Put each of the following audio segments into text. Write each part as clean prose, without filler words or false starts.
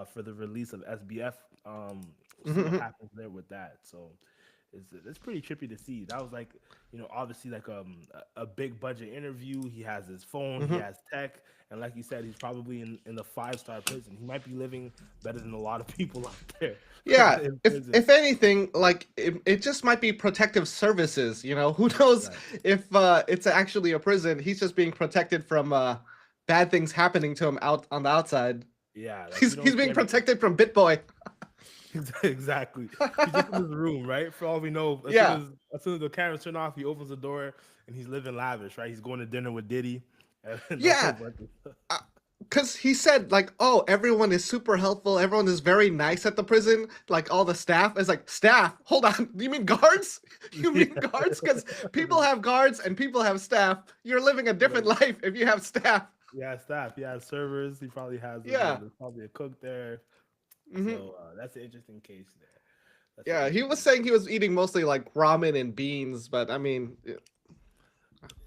for the release of SBF. See what Mhm. happens there with that. So it's pretty trippy to see. That was like, obviously like a big budget interview. He has his phone, he Mhm. has tech, and like you said, he's probably in the 5-star prison. He might be living better than a lot of people out there Yeah, in if prison. if anything, like it just might be protective services. Who knows Right. if it's actually a prison? He's just being protected from bad things happening to him out on the outside. Yeah, like we He's don't see being everything. protected from BitBoy. Exactly. He's just in his room, right? For all we know, Yeah, as soon as the cameras turn off, he opens the door and he's living lavish, right? He's going to dinner with Diddy and a whole yeah. bunch of stuff. Because he said like, oh, everyone is super helpful. Everyone is very nice at the prison. Like all the staff is like, staff. Hold on, you mean guards? You Yeah, mean guards? Because people have guards and people have staff. You're living a different right. life if you have staff. He has staff. He has servers. He probably has Yeah. there's probably a cook there. Hmm. So that's an interesting case there. That's an Yeah, he was interesting. saying he was eating mostly like ramen and beans, but I mean, if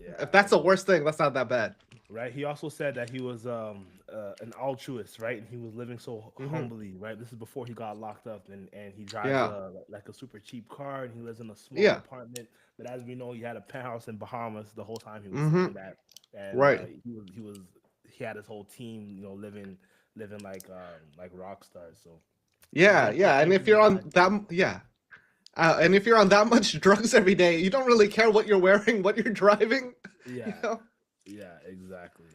Yeah, that's the worst thing, that's not that bad. right. He also said that he was an altruist, right, and he was living so Hmm. humbly, right. This is before he got locked up, and he drives Yeah, like a super cheap car, and he lives in a small yeah. apartment. But as we know, he had a penthouse in Bahamas the whole time he was Hmm. saying that, and Right. he had his whole team, living like rock stars. So he Yeah, definitely yeah. And came if from a you're on bad that, place. yeah. And if you're on that much drugs every day, you don't really care what you're wearing, what you're driving. You Yeah, know? yeah, exactly.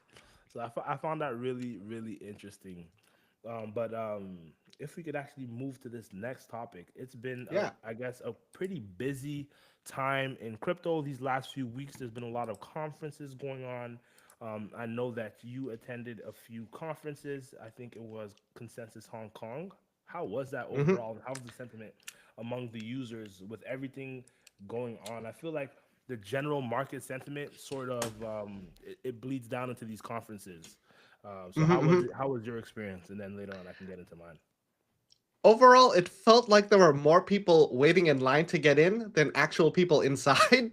So I found that really, really interesting. But if we could actually move to this next topic, it's been, Yeah. I guess, a pretty busy time in crypto these last few weeks. There's been a lot of conferences going on. I know that you attended a few conferences. I think it was Consensus Hong Kong. How was that Hmm. overall? And how was the sentiment among the users with everything going on? I feel like the general market sentiment sort of it bleeds down into these conferences. So Hmm. Hmm. how was your experience? And then later on, I can get into mine. Overall, it felt like there were more people waiting in line to get in than actual people inside.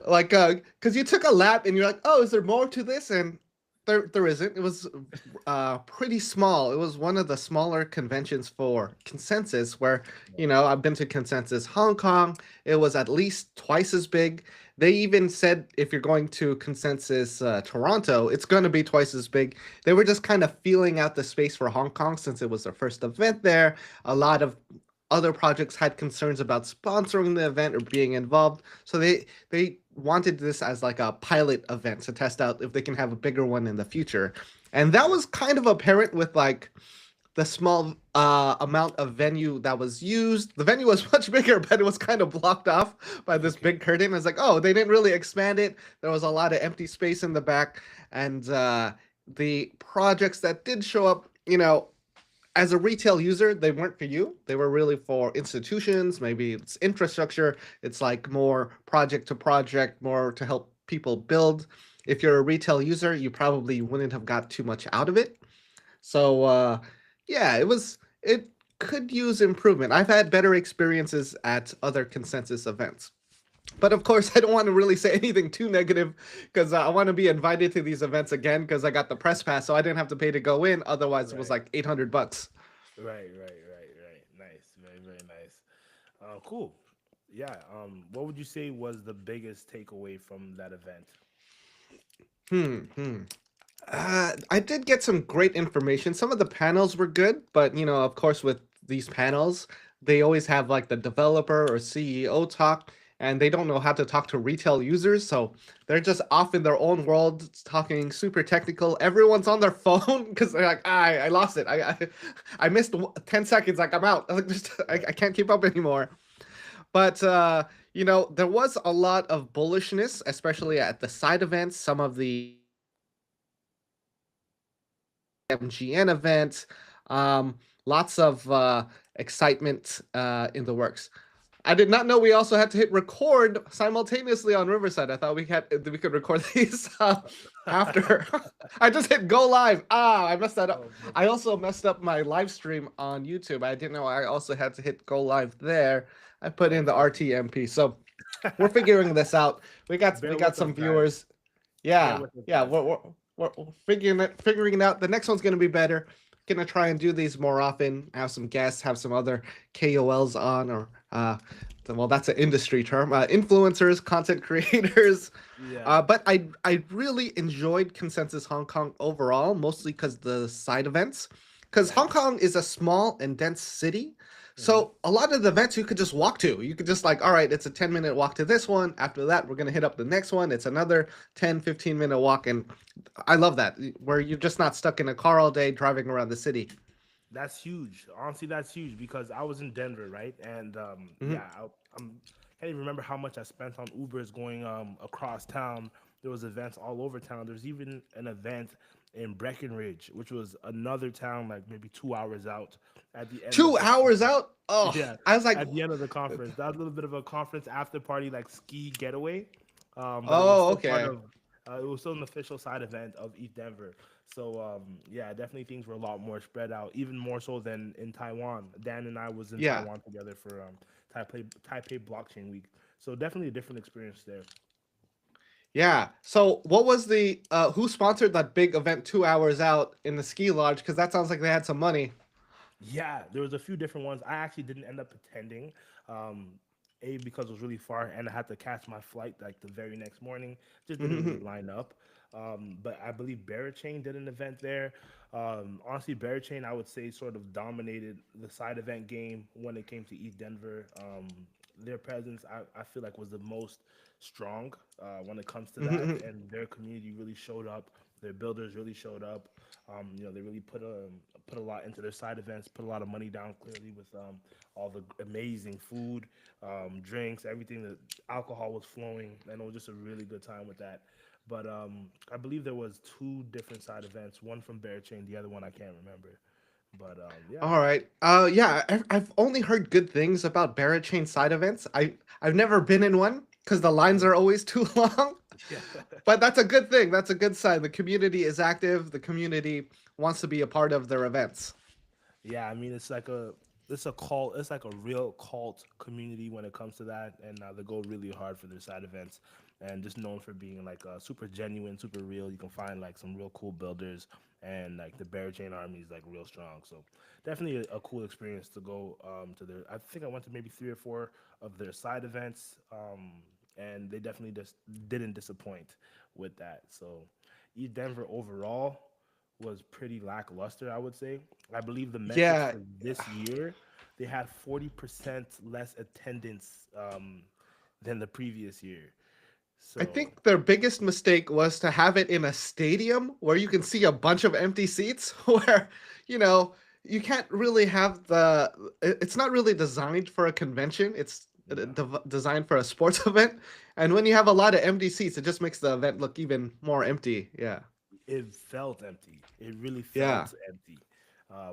Like, because you took a lap and you're like, oh, is there more to this? And there isn't. It was pretty small. It was one of the smaller conventions for Consensus, where I've been to Consensus Hong Kong. It was at least twice as big. They even said if you're going to Consensus Toronto, it's going to be twice as big. They were just kind of feeling out the space for Hong Kong since it was their first event there. A lot of other projects had concerns about sponsoring the event or being involved, so they wanted this as like a pilot event to test out if they can have a bigger one in the future. And that was kind of apparent with like the small amount of venue that was used. The venue was much bigger, but it was kind of blocked off by this Okay. big curtain. It's like, oh, they didn't really expand it. There was a lot of empty space in the back, and the projects that did show up, as a retail user, they weren't for you. They were really for institutions. Maybe it's infrastructure. It's like more project to project, more to help people build. If you're a retail user, you probably wouldn't have got too much out of it. So yeah, it could use improvement. I've had better experiences at other consensus events. But of course, I don't want to really say anything too negative because I want to be invited to these events again because I got the press pass, so I didn't have to pay to go in. Otherwise, it was Right. like $800. Right. Nice. Very, very nice. Cool. Yeah. What would you say was the biggest takeaway from that event? Hmm. I did get some great information. Some of the panels were good, but of course, with these panels, they always have like the developer or CEO talk, and they don't know how to talk to retail users, so they're just off in their own world, talking super technical. Everyone's on their phone because they're like, I lost it. I missed 10 seconds. Like I'm out. Like just I Right. can't keep up anymore. But there was a lot of bullishness, especially at the side events. Some of the MGN event. Lots of excitement in the works. I did not know we also had to hit record simultaneously on Riverside. I thought we could record these after. I just hit go live. I messed that up. Oh, man. I also messed up my live stream on YouTube. I didn't know I also had to hit go live there. I put in the Okay. RTMP. So we're figuring this out. We Bear got with us, some guys. viewers. Bear Yeah, with us, yeah. guys. We're figuring it out. The next one's gonna be better. gonna try and do these more often. Have some guests, have some other KOLs on, or well, that's an industry term. Influencers, content creators. Yeah. But I really enjoyed Consensus Hong Kong overall, mostly because the side events. Because Hong Yeah. Kong is a small and dense city, Hmm. so a lot of the events you could just walk to. You could just like, all right, it's a 10-minute walk to this one. After that, we're gonna hit up the next one. It's another 10-15 minute walk, and I love that where you're just not stuck in a car all day driving around the city. That's huge. Honestly, that's huge because I was in Denver, right? And Hmm. yeah, I'm can't even remember how much I spent on Ubers going across town. There was events all over town. There's even an event in Breckenridge, which was another town like maybe 2 hours out at the end of Two the hours conference. out. Oh, Yeah, I was like, at the end of the conference. That was a little bit of a conference after party, like ski getaway, but it was oh, still part okay. of. It was still an official side event of ETH Denver. So yeah, definitely things were a lot more spread out, even more so than in Taiwan. Dan and I was in Yeah. Taiwan together for Taipei Blockchain Week. So definitely a different experience there. Yeah. So what was the who sponsored that big event 2 hours out in the ski lodge? Because that sounds like they had some money. Yeah, there was a few different ones. I actually didn't end up attending. A because it was really far and I had to catch my flight like the very next morning. Just didn't really line up. But I believe Berachain did an event there. Honestly, Berachain I would say sort of dominated the side event game when it came to ETH Denver. Their presence I feel like was the most strong when it comes to that, and their community really showed up. Their builders really showed up. They really put a lot into their side events, put a lot of money down clearly with all the amazing food, drinks, everything. The alcohol was flowing, and it was just a really good time with that. But I believe there was two different side events, one from Bear Chain, the other one I can't remember. But yeah, All right. Yeah, I've only heard good things about Berachain side events. I've never been in one because the lines Mhm. are always too long. Yeah. But that's a good thing. That's a good sign. The community is active. The community wants to be a part of their events. Yeah, I mean it's a cult. It's like a real cult community when it comes to that, and they go really hard for their side events, and just known for being like super genuine, super real. You can find like some real cool builders, and like the Bear Chain Army is like real strong. So definitely a cool experience to go to their. I think I went to maybe 3 or 4 of their side events, and they definitely just didn't disappoint with that. So, Denver overall was pretty lackluster, I would say. I believe the metrics Yeah, for this year, they had 40% less attendance than the previous year. I So, think their biggest mistake was to have it in a stadium where you can see a bunch of empty seats where, you know, you can't really have it's not really designed for a convention. It's yeah, designed for a sports event. And when you have a lot of empty seats, it just makes the event look even more empty. Yeah. it felt empty. It really Yeah. felt empty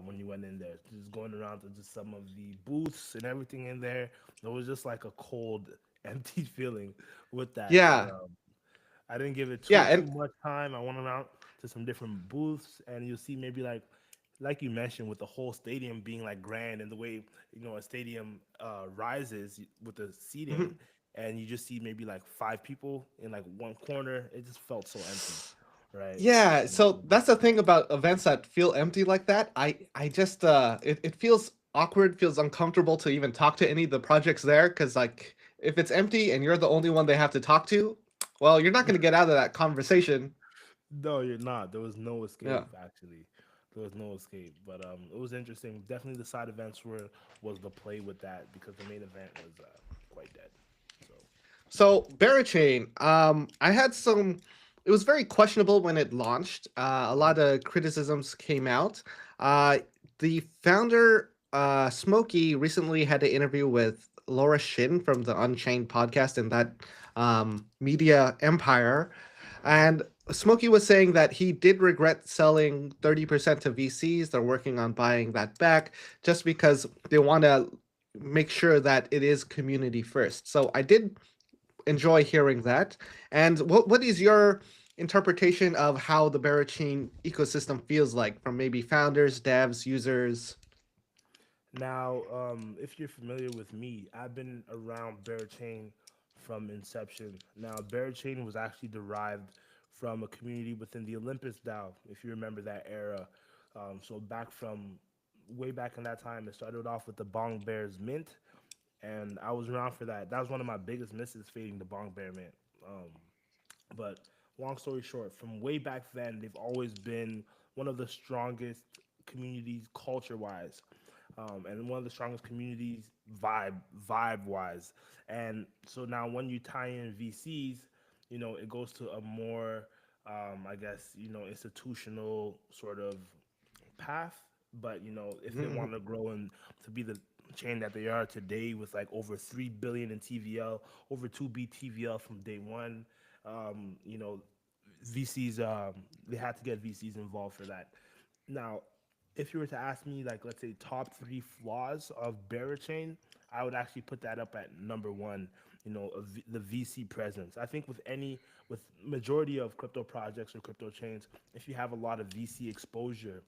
when you went in there. Just going around to just some of the booths and everything in there, it was just like a cold, empty feeling with that. But Yeah. I didn't give it Yeah. too And much time. I went around to some different booths, and you'll see maybe like you mentioned, with the whole stadium being like grand and the way a stadium rises with the seating, and you just see maybe like 5 people in like one corner. It just felt so empty, right? yeah, And, so that's the thing about events that feel empty like that. I just it feels awkward, feels uncomfortable to even talk to any of the projects there because like if it's empty and you're the only one they have to talk to, well, you're not going to get out of that conversation. no, you're not. There was no Yeah. escape actually. There was no escape, but it was interesting. Definitely, the side events was the play with that because the main event was quite dead. So. So Berachain, I had some. It was very questionable when it launched. A Mhm. lot of criticisms came out. Uh, the founder, Smokey, recently had an interview with Laura Shin from the Unchained podcast and that media empire, Mhm. and Smokey was saying that he did regret selling 30% to VCs. They're working on buying that back just because they want to make sure that it is community first. So I did enjoy hearing that. And what is your interpretation of how the Berachain ecosystem feels like from maybe founders, devs, users? Now, if you're familiar with me, I've been around Berachain from inception. Now, Berachain was actually derived from a community within the Olympus DAO, if you remember that era. So back from way back in that time, it started off with the Bong Bears Mint, and I was around for that. That was one of my biggest misses, fading the Bong Bear Mint. Um, but long story short, from way back then, they've always been one of the strongest communities culture wise, and one of the strongest communities vibe wise. And so now when you tie in VCs, it goes to a more, I guess, institutional sort of path. But if they Mhm, want to grow and to be the chain that they are today, with like over 3 billion in TVL, over 2B TVL from day one, um, you know, VCs, they had to get VCs involved for that. Now, if you were to ask me, like, let's say top three flaws of Berachain, I would actually put that up at number one. The VC presence. I think with majority of crypto projects or crypto chains, if you have a lot of VC exposure,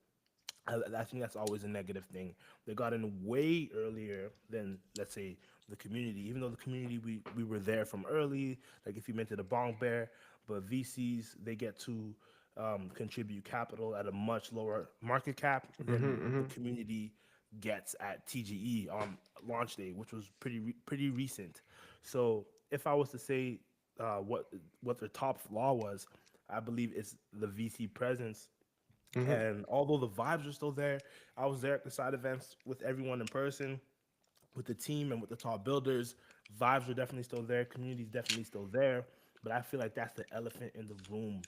I think that's always a negative thing. They got in way earlier than, let's say, the community. Even though the community, we were there from early, like if you mentioned the Bong Bear, but VCs, they get to contribute capital at a much lower market cap mhm, than the mhm. community gets at TGE on launch day, which was pretty recent. So if I was to say what their top flaw was, I believe it's the VC presence. Mhm. And although the vibes are still there, I was there at the side events with everyone in person, with the team and with the top builders. Vibes are definitely still there. Community's definitely still there. But I feel like that's the elephant in the room,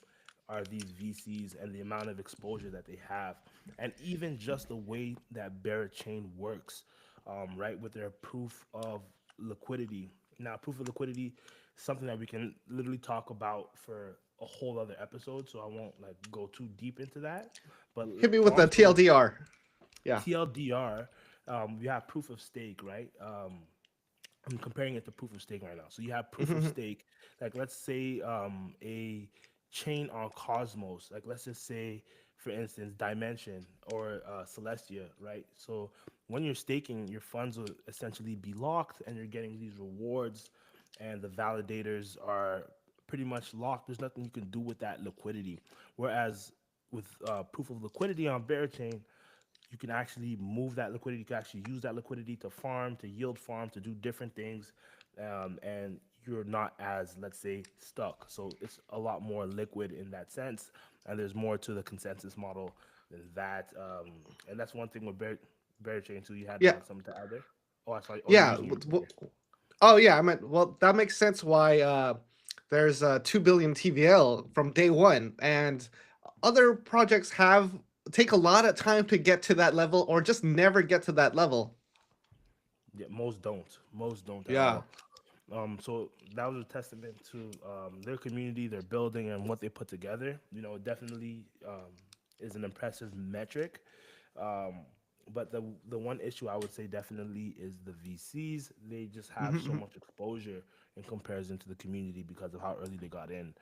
are these VCs and the amount of exposure that they have. And even just the way that Berachain works, right, with their proof of liquidity. Now, proof of liquidity, something that we can literally talk about for a whole other episode, so I won't like go too deep into that. But Hit me with long the story TLDR. Yeah. TLDR, you have proof of stake, right? I'm comparing it to proof of stake right now. So you have proof of Mhm, stake, like let's say a chain on Cosmos, like let's just say, for instance, Dimension or Celestia, right? So when you're staking, your funds will essentially be locked, and you're getting these rewards, and the validators are pretty much locked. There's nothing you can do with that liquidity. Whereas with proof of liquidity on Berachain, you can actually move that liquidity. You can actually use that liquidity to farm, to yield farm, to do different things, and you're not as, let's say, stuck. So it's a lot more liquid in that sense, and there's more to the consensus model than that. And that's one thing with Bear Chain too. You had yeah. something to add there. Oh, I saw. Oh, you're Yeah. using your finger. Oh yeah. I meant. Well, that makes sense. Why there's 2 billion TVL from day one, and other projects have take a lot of time to get to that level, or just never get to that level. Yeah, most don't. Most don't at Yeah. all. So that was a testament to their community, their building, and what they put together. It definitely is an impressive metric. Um, but the one issue I would say definitely is the VCs. They just have so Mhm. much exposure in comparison to the community because of how early they got in.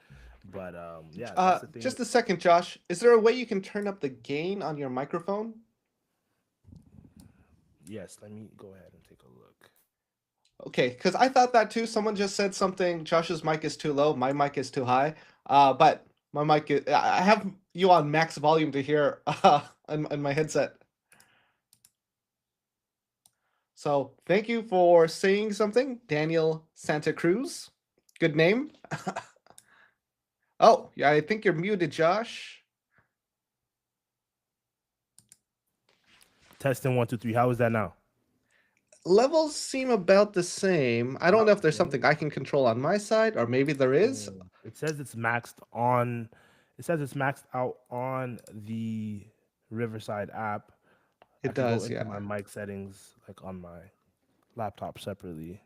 But yeah, that's the thing. Just a second, Josh. Is there a way you can turn up the gain on your microphone? Yes, let me go ahead and take a look. Okay, because I thought that too. Someone just said something. Josh's mic is too low. My mic is too high. But my mic is. I have you on max volume to hear in my headset. So thank you for saying something, Daniel Santa Cruz. Good name. Oh, yeah, I think you're muted, Josh. Testing 1 2 3. How is that now? Levels seem about the same. I don't know About if the there's something same. I can control on my side, or maybe there is. It says it's maxed on. It says it's maxed out on the Riverside app. I It could go does, into yeah. my mic settings like on my laptop separately.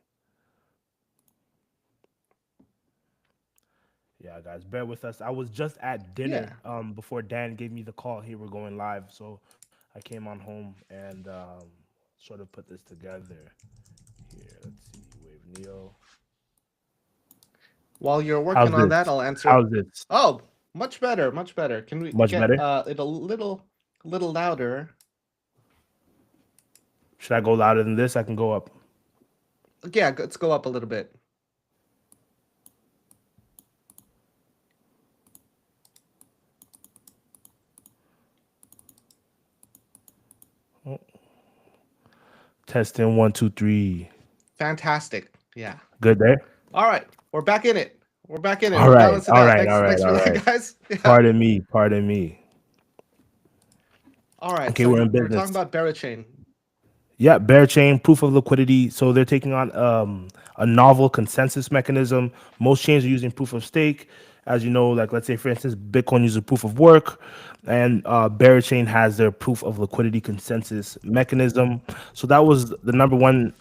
Yeah, guys, bear with us. I was just at Yeah. dinner before Dan gave me the call. Hey, we're going live, so I came on home and sort of put this together. Here, let's see, Wave Neo. While you're How's working on this? that, I'll answer. How's this? Oh, much better, much better. Can we Much get better. it a little louder? Should I go louder than this? I can go up. Yeah, let's go up a little bit. Testing one, two, three. Fantastic. Yeah. Good there. All right. We're back in it. We're back in it. All We're right, balancing all out. right, Thanks. all right, Thanks for all that, right. guys. Yeah. Pardon me, pardon me. All right. Okay, So we're you in were talking business. about Berachain. Yeah, Berachain, proof of liquidity. So they're taking on a novel consensus mechanism. Most chains are using proof of stake. As you know, like let's say for instance, Bitcoin uses proof of work, and Berachain has their proof of liquidity consensus mechanism. So that was the number one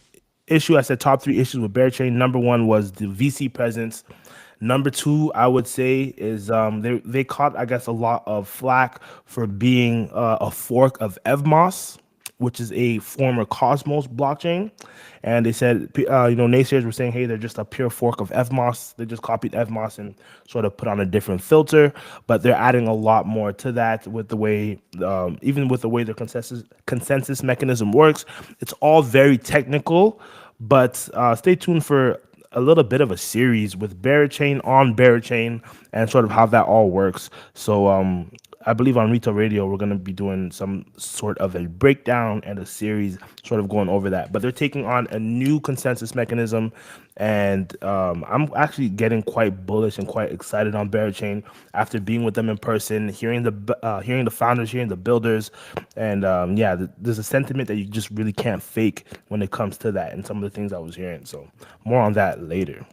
issue. I said top three issues with Berachain. Number one was the VC presence. Number two, I would say, is they caught I guess a lot of flack for being a fork of Evmos, which is a former Cosmos blockchain. And they said, naysayers were saying, hey, they're just a pure fork of Evmos. They just copied Evmos and sort of put on a different filter, but they're adding a lot more to that with the way, even with the way their consensus mechanism works. It's all very technical, but stay tuned for a little bit of a series with Berachain on Berachain and sort of how that all works. So I believe on Retail Radio we're gonna be doing some sort of a breakdown and a series sort of going over that. But they're taking on a new consensus mechanism, and I'm actually getting quite bullish and quite excited on Berachain after being with them in person, hearing the founders, hearing the builders, and there's a sentiment that you just really can't fake when it comes to that, and some of the things I was hearing. So more on that later.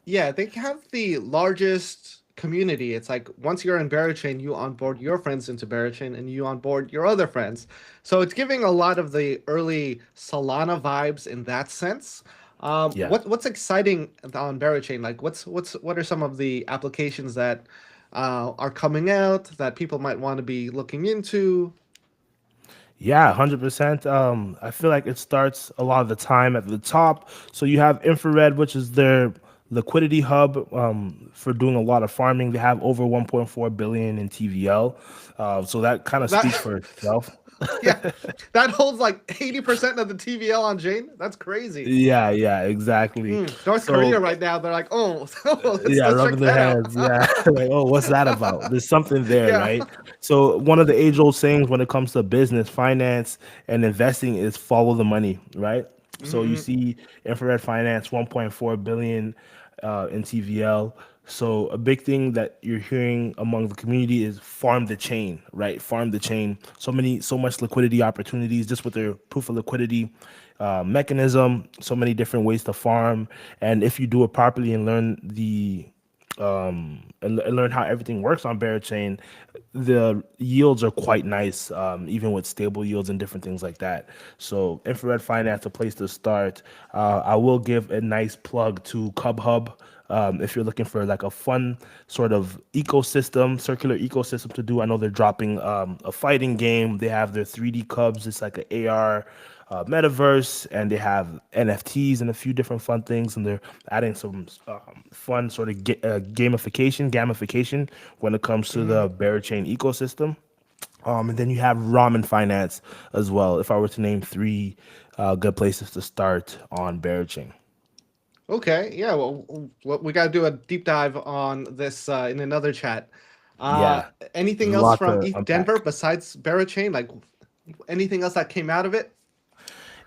Yeah, they have the largest community. It's like once you're in Berachain, you onboard your friends into Berachain and you onboard your other friends. So it's giving a lot of the early Solana vibes in that sense. Yeah. What's exciting on Berachain? Like what are some of the applications that are coming out that people might want to be looking into? Yeah, 100%. I feel like it starts a lot of the time at the top. So you have infrared, which is their liquidity hub for doing a lot of farming. They have over 1.4 billion in TVL. So that kind of That speaks for itself. yeah, that holds like 80% of the TVL on Jane. That's crazy. Yeah, yeah, exactly. North Korea So right now, they're like, oh, yeah, let's check rubbing their that out. hands. Yeah, like, oh, what's that about? There's something there, Yeah. right? So one of the age-old sayings when it comes to business, finance, and investing is follow the money, right? So you Mm-hmm. see infrared finance, 1.4 billion in TVL. So a big thing that you're hearing among the community is farm the chain, right? Farm the chain. So much liquidity opportunities just with their proof of liquidity mechanism. So many different ways to farm, and if you do it properly and learn and learn how everything works on Berachain, the yields are quite nice, even with stable yields and different things like that. So infrared finance, a place to start. I will give a nice plug to Cub Hub. If you're looking for like a fun sort of ecosystem, circular ecosystem to do, I know they're dropping a fighting game. They have their 3D Cubs. It's like an AR metaverse, and they have NFTs and a few different fun things, and they're adding some fun sort of gamification when it comes to Mm-hmm. the Berachain ecosystem. And then you have ramen finance as well. If I were to name three good places to start on Berachain. Okay. Yeah. Well, we got to do a deep dive on this in another chat. Uh, Yeah, there's anything a else lot from to ETH Denver unpack. besides Berachain? Like anything else that came out of it?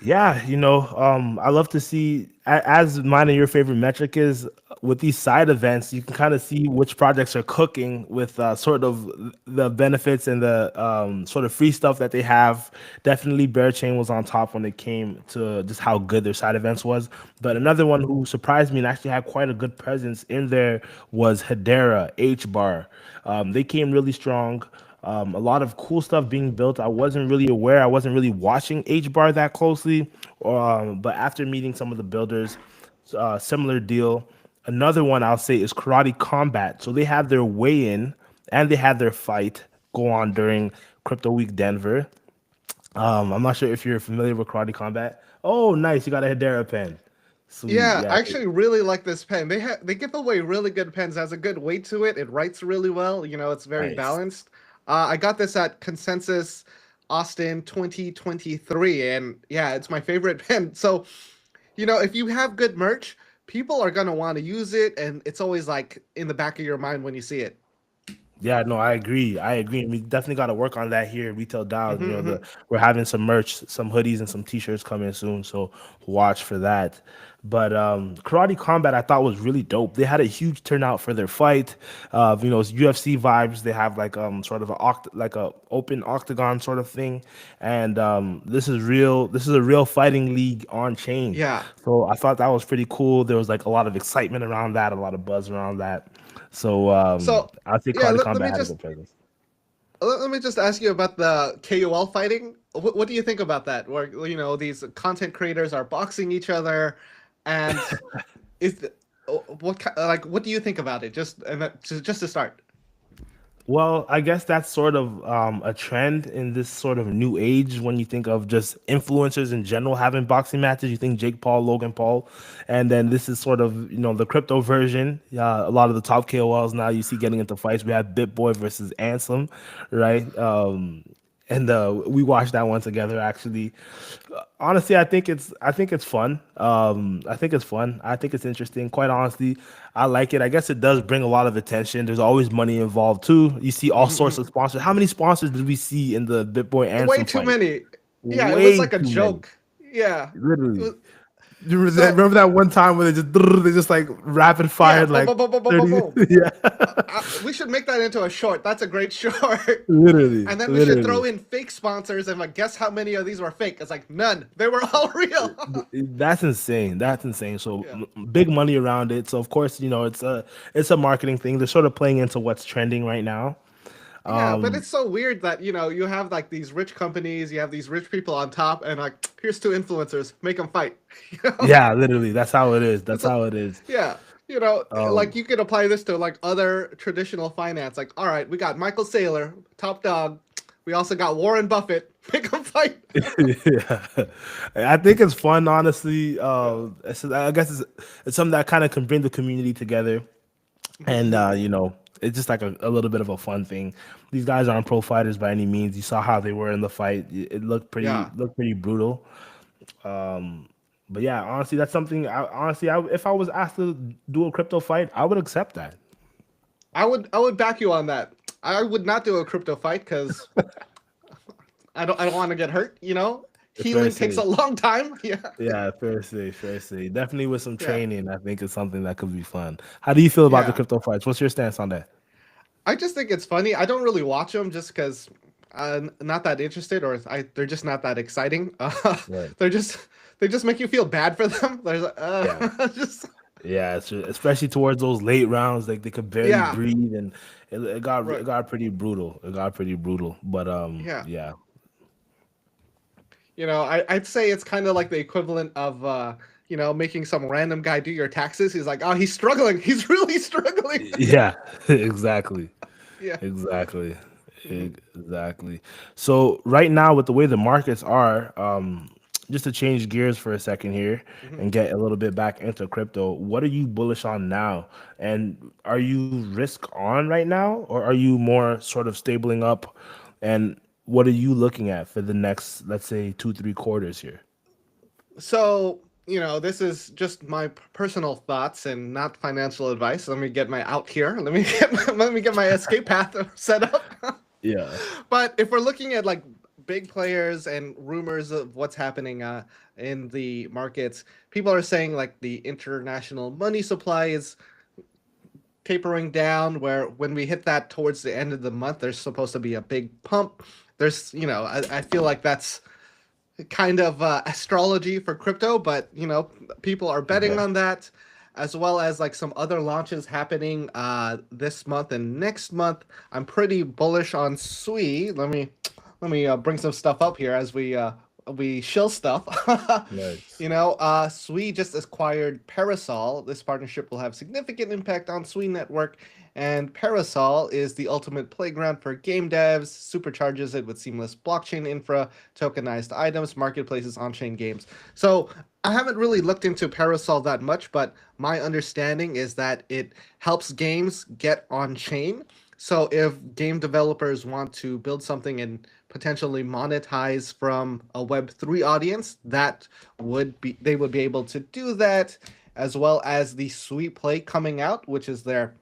Yeah, I love to see as mine and your favorite metric is with these side events, you can kind of see which projects are cooking with sort of the benefits and the sort of free stuff that they have. Definitely, Bearchain was on top when it came to just how good their side events was. But another one who surprised me and actually had quite a good presence in there was Hedera H Bar. They came really strong. A lot of cool stuff being built. I wasn't really aware. I wasn't really watching H Bar that closely. But after meeting some of the builders, similar deal. Another one I'll say is Karate Combat. So they had their weigh-in and they had their fight go on during Crypto Week Denver. I'm not sure if you're familiar with Karate Combat. Oh, nice! You got a Hedera pen. Sweet. Yeah, Yeah. I actually really like this pen. They give away really good pens. It has a good weight to it. It writes really well. It's very Nice. balanced. I got this at Consensus Austin 2023, and yeah, it's my favorite pen. So, if you have good merch, people are gonna want to use it, and it's always like in the back of your mind when you see it. Yeah, no, I agree. I agree. And we definitely got to work on that here at Retail Dial. Hmm, hmm. We're having some merch, some hoodies and some t-shirts coming soon, so watch for that. But Karate Combat I thought was really dope. They had a huge turnout for their fight. It's UFC vibes. They have like sort of like a open octagon sort of thing. And this is real. This is a real fighting league on chain. Yeah. So I thought that was pretty cool. There was like a lot of excitement around that, a lot of buzz around that. So So I think yeah, Karate let me Combat had a just good presence. let me just ask you about the KOL fighting. What do you think about that? Where these content creators are boxing each other, and is the, what do you think about it? Just to start. Well, I guess that's sort of a trend in this sort of new age. When you think of just influencers in general having boxing matches, you think Jake Paul, Logan Paul, and then this is sort of the crypto version. A lot of the top KOLs now you see getting into fights. We have BitBoy versus Ansem, right? And we watched that one together actually. Honestly, I think it's fun. I think it's fun. I think it's interesting. Quite honestly, I like it. I guess it does bring a lot of attention. There's always money involved too. You see all Mhm, sorts of mhm. sponsors. How many sponsors did we see in the Bitboy Way Ansem too fight? many. Yeah, it was Way like a too many. joke. Yeah. It Literally. was, You remember that, so remember that one time where they just like rapid yeah, fired boom, like boom, boom, boom, boom, boom, 30. boom. Yeah. We should make that into a short. That's a great short. Literally. And then we should throw Literally. in fake sponsors and like guess how many of these were fake. It's like none. They were all real. That's insane. That's insane. So Yeah. big money around it. So of course, it's a marketing thing. They're sort of playing into what's trending right now. Yeah, but Um, it's so weird that you have like these rich companies, you have these rich people on top, and like here's two influencers, make them fight. You know, yeah, literally, that's how it is. That's it's a, how it is. yeah, like Um, you could apply this to like other traditional finance. Like, all right, we got Michael Saylor, top dog. We also got Warren Buffett, make them fight. yeah, I think it's fun, honestly. Yeah. I guess it's something that kind of can bring the community together, and it's just like a little bit of a fun thing. These guys aren't pro fighters by any means. You saw how they were in the fight. It Yeah. looked pretty brutal. Um, but yeah, honestly, that's something. If I was asked to do a crypto fight, I would accept that. I would back you on that. I would not do a crypto fight because I don't want to get hurt. Fair to Healing takes say. a long time. Yeah. Yeah, fair to say, fair to say. Definitely with some Yeah. training, I think it's something that could be fun. How do you feel about the Yeah. crypto fights? What's your stance on that? I just think it's funny. I don't really watch them just because I'm not that interested, or they're just not that exciting. Right. They're just they just make you feel bad for them. There's Yeah. just Yeah, especially towards those late rounds, like they could barely yeah, breathe, and it right, got pretty brutal. It got pretty brutal. But yeah. yeah, I'd say it's kind of like the equivalent of making some random guy do your taxes. He's like, oh, he's struggling. He's really struggling. yeah, exactly. Yeah. Exactly. Hmm, Exactly. So right now, with the way the markets are, just to change gears for a second here hmm. and get a little bit back into crypto, what are you bullish on now? And are you risk on right now, or are you more sort of stabling up? And what are you looking at for the next, let's say, 2, 3 quarters here? So, this is just my personal thoughts and not financial advice. Let me get my out here. Let me get my escape path set up. Yeah. But if we're looking at like big players and rumors of what's happening in the markets, people are saying like the international money supply is tapering down. Where when we hit that towards the end of the month, there's supposed to be a big pump. I feel like that's kind of astrology for crypto, but people are betting Okay. on that, as well as like some other launches happening this month and next month. I'm pretty bullish on Sui. Let me bring some stuff up here as we shill stuff. Nice. Sui just acquired Parasol. This partnership will have significant impact on Sui Network, and Parasol is the ultimate playground for game devs, supercharges it with seamless blockchain infra, tokenized items, marketplaces, on-chain games. So I haven't really looked into Parasol that much, but my understanding is that it helps games get on chain. So if game developers want to build something and potentially monetize from a Web3 audience, they would be able to do that, as well as the Sweet Play coming out, which is their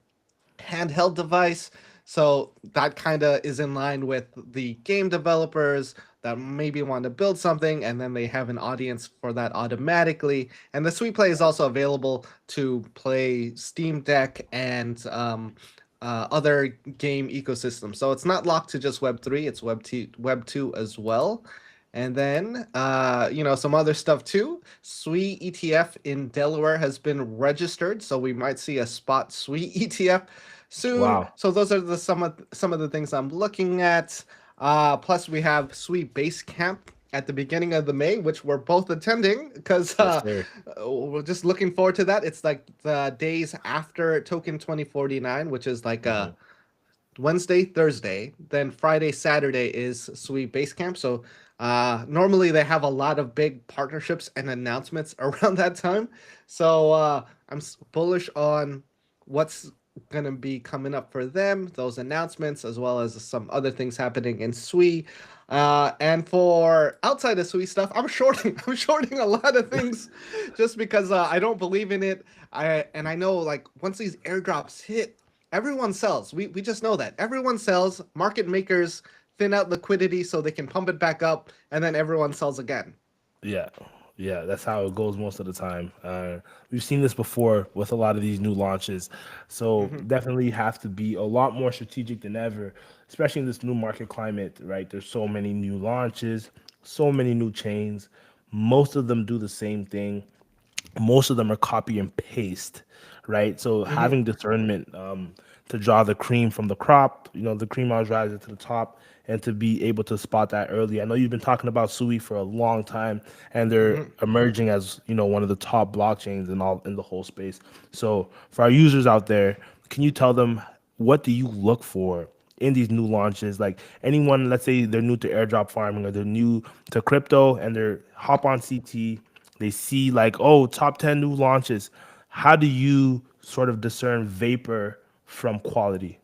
handheld device. So that kind of is in line with the game developers that maybe want to build something and then they have an audience for that automatically. And the Sweet Play is also available to play Steam Deck and other game ecosystems. So it's not locked to just Web3, it's Web2 as well. And then, some other stuff too. SWE ETF in Delaware has been registered, so we might see a spot SWE ETF soon. Wow. So those are some of the things I'm looking at. Plus, we have SWE Base Camp at the beginning of the May, which we're both attending because Yes, sir. we're just looking forward to that. It's like the days after Token 2049, which is like Mhm. Wednesday, Thursday, then Friday, Saturday is Sweet Basecamp. So normally they have a lot of big partnerships and announcements around that time. So I'm bullish on what's going to be coming up for them, those announcements, as well as some other things happening in Sui. And for outside of Sui stuff, I'm shorting. I'm shorting a lot of things, just because I don't believe in it. I know like once these airdrops hit, everyone sells. We just know that everyone sells. Market makers thin out liquidity so they can pump it back up, and then everyone sells again. Yeah, yeah, that's how it goes most of the time. We've seen this before with a lot of these new launches, so Hmm. definitely have to be a lot more strategic than ever, especially in this new market climate. Right, there's so many new launches, so many new chains. Most of them do the same thing. Most of them are copy and paste, right? So Hmm. having discernment to draw the cream from the crop, the cream always rises to the top, and to be able to spot that early. I know you've been talking about Sui for a long time, and they're Hmm. emerging as one of the top blockchains in the whole space. So for our users out there, can you tell them what do you look for in these new launches? Like anyone, let's say they're new to airdrop farming or they're new to crypto and they're hop on CT, they see like, oh, top 10 new launches. How do you sort of discern vapor from quality?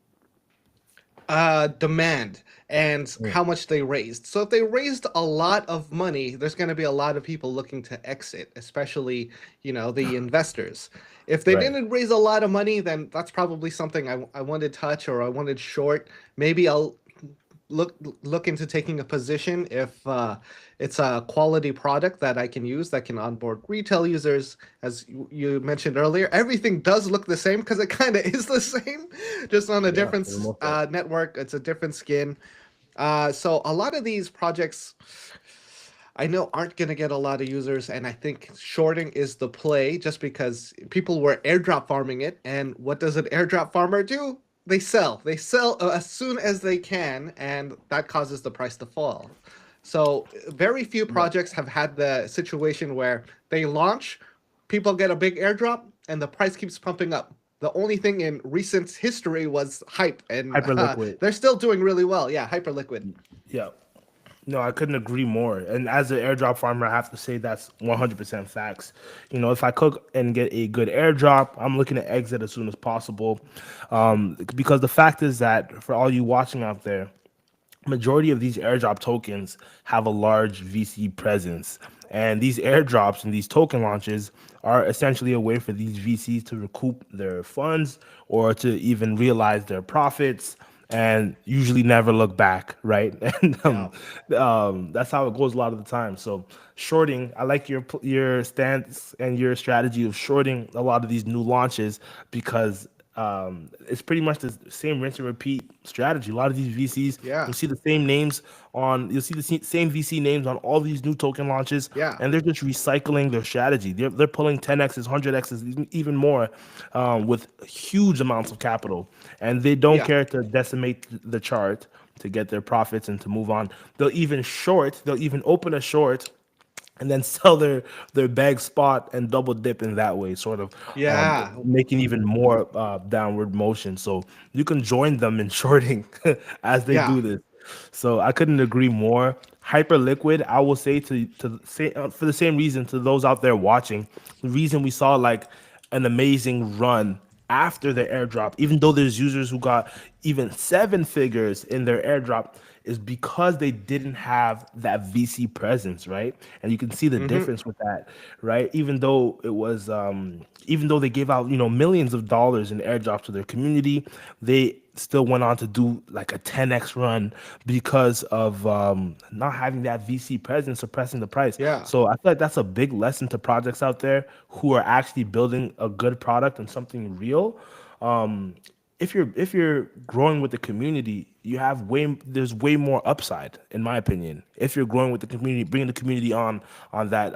Demand and Mm. how much they raised. So if they raised a lot of money, there's going to be a lot of people looking to exit, especially, the investors. If they Right. didn't raise a lot of money, then that's probably something I wanted touch or I wanted short. Maybe I'll look into taking a position if it's a quality product that I can use that can onboard retail users. As you mentioned earlier, everything does look the same because it kind of is the same, just on a Yeah, different for the most part. network. It's a different skin. So a lot of these projects I know aren't going to get a lot of users, and I think shorting is the play just because people were airdrop farming it. And what does an airdrop farmer do? They sell. They sell as soon as they can, and that causes the price to fall. So, very few Yeah. projects have had the situation where they launch, people get a big airdrop, and the price keeps pumping up. The only thing in recent history was hype, and Hyperliquid. they're still doing really well. Yeah, Hyperliquid. Yeah. No, I couldn't agree more. And as an airdrop farmer, I have to say that's 100% facts. If I cook and get a good airdrop, I'm looking to exit as soon as possible. Because the fact is that for all you watching out there, majority of these airdrop tokens have a large VC presence. And these airdrops and these token launches are essentially a way for these VCs to recoup their funds or to even realize their profits and usually never look back, right? And Yeah. that's how it goes a lot of the time. So shorting, I like your stance and your strategy of shorting a lot of these new launches because it's pretty much the same rinse and repeat strategy. A lot of these VCs, Yeah. you'll see the same VC names on all these new token launches, Yeah. and they're just recycling their strategy. They're pulling 10x's, 100x's, even more, with huge amounts of capital, and they don't Yeah. care to decimate the chart to get their profits and to move on. They'll even short. They'll even open a short and then sell their bag spot and double dip in that way, sort of Yeah. making even more downward motion. So you can join them in shorting as they Yeah. do this. So I couldn't agree more. Hyperliquid, I will say to say for the same reason to those out there watching, the reason we saw like an amazing run after the airdrop, even though there's users who got even seven figures in their airdrop, is because they didn't have that VC presence, right? And you can see the Hmm. difference with that, right? Even though they gave out, millions of dollars in airdrops to their community, they still went on to do like a 10x run because of not having that VC presence suppressing the price. Yeah. So I feel like that's a big lesson to projects out there who are actually building a good product and something real. Um, if you're growing with the community, there's way more upside, in my opinion. If you're growing with the community, bringing the community on that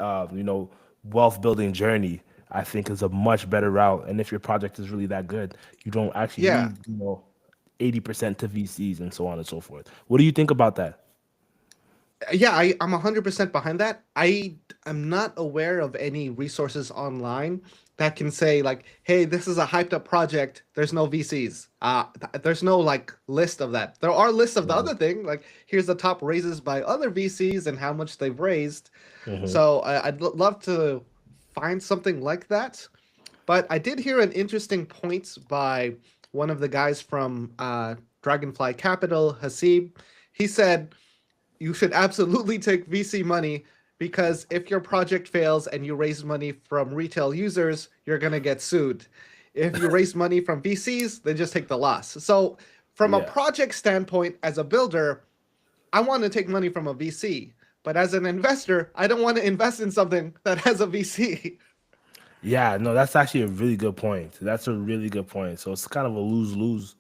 wealth building journey, I think is a much better route. And if your project is really that good, you don't actually Yeah. need 80% to VCs and so on and so forth. What do you think about that? Yeah, I'm 100% behind that. I am not aware of any resources online that can say like, hey, this is a hyped up project. There's no VCs. There's no like list of that. There are lists of the Right. other thing, like here's the top raises by other VCs and how much they've raised. Hmm. So love to find something like that. But I did hear an interesting point by one of the guys from Dragonfly Capital, Hasib. He said you should absolutely take VC money because if your project fails and you raise money from retail users, you're going to get sued. If you raise money from VCs, then just take the loss. So, from a Yeah. project standpoint, as a builder, I want to take money from a VC. But as an investor, I don't want to invest in something that has a VC. Yeah, no, that's actually a really good point. That's a really good point. So it's kind of a lose lose